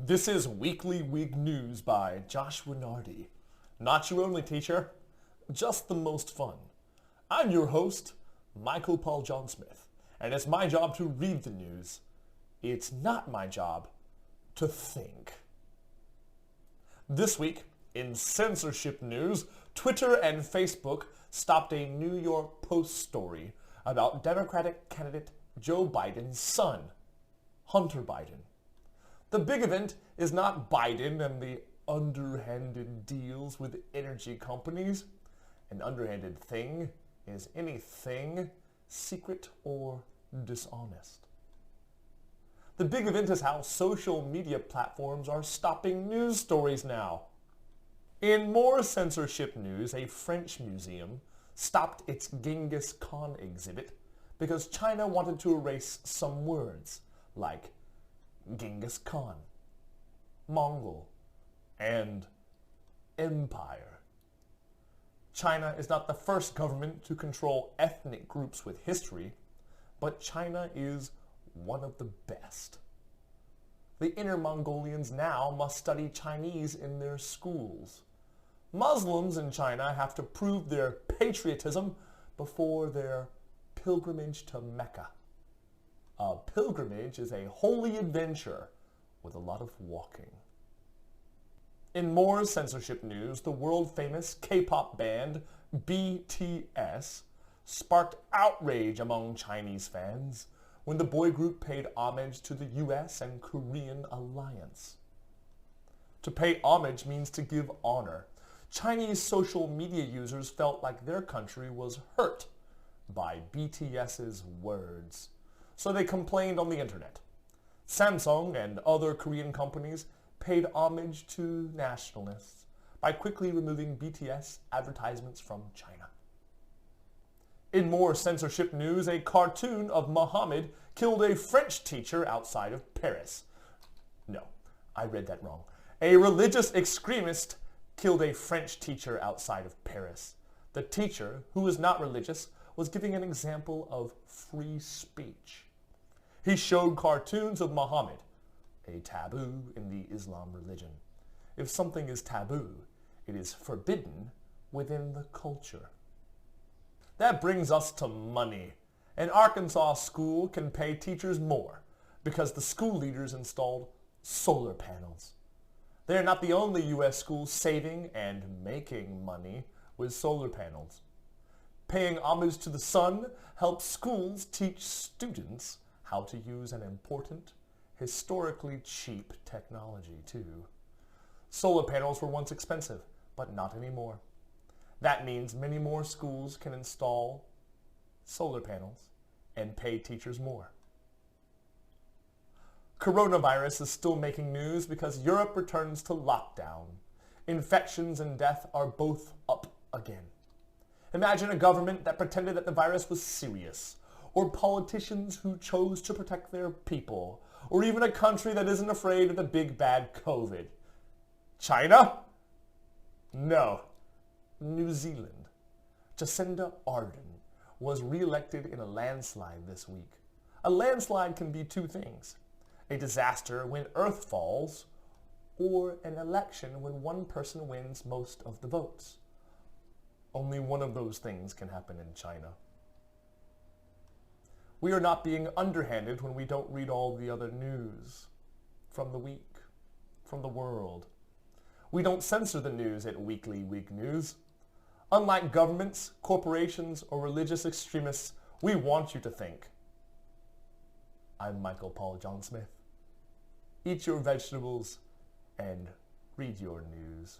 This is Weekly Wig News by Joshua Nardi. Not your only teacher, just the most fun. I'm your host, Michael Paul John Smith, and it's my job to read the news. It's not my job to think. This week, in censorship news, Twitter and Facebook stopped a New York Post story about Democratic candidate Joe Biden's son, Hunter Biden. The big event is not Biden and the underhanded deals with energy companies. An underhanded thing is anything secret or dishonest. The big event is how social media platforms are stopping news stories now. In more censorship news, a French museum stopped its Genghis Khan exhibit because China wanted to erase some words like Genghis Khan, Mongol, and Empire. China is not the first government to control ethnic groups with history, but China is one of the best. The Inner Mongolians now must study Chinese in their schools. Muslims in China have to prove their patriotism before their pilgrimage to Mecca. A pilgrimage is a holy adventure with a lot of walking. In more censorship news, the world-famous K-pop band BTS sparked outrage among Chinese fans when the boy group paid homage to the US and Korean alliance. To pay homage means to give honor. Chinese social media users felt like their country was hurt by BTS's words, so they complained on the internet. Samsung and other Korean companies paid homage to nationalists by quickly removing BTS advertisements from China. In more censorship news, a cartoon of Muhammad killed a French teacher outside of Paris. No, I read that wrong. A religious extremist killed a French teacher outside of Paris. The teacher, who was not religious, was giving an example of free speech. He showed cartoons of Muhammad, a taboo in the Islam religion. If something is taboo, it is forbidden within the culture. That brings us to money. An Arkansas school can pay teachers more because the school leaders installed solar panels. They are not the only U.S. schools saving and making money with solar panels. Paying homage to the sun helps schools teach students how to use an important, historically cheap technology too. Solar panels were once expensive, but not anymore. That means many more schools can install solar panels and pay teachers more. Coronavirus is still making news because Europe returns to lockdown. Infections and death are both up again. Imagine a government that pretended that the virus was serious, or politicians who chose to protect their people, or even a country that isn't afraid of the big bad COVID. China? No. New Zealand. Jacinda Ardern was re-elected in a landslide this week. A landslide can be two things: a disaster when Earth falls, or an election when one person wins most of the votes. Only one of those things can happen in China. We are not being underhanded when we don't read all the other news from the week, from the world. We don't censor the news at Weekly Wig News. Unlike governments, corporations, or religious extremists, we want you to think. I'm Michael Paul John Smith. Eat your vegetables and read your news.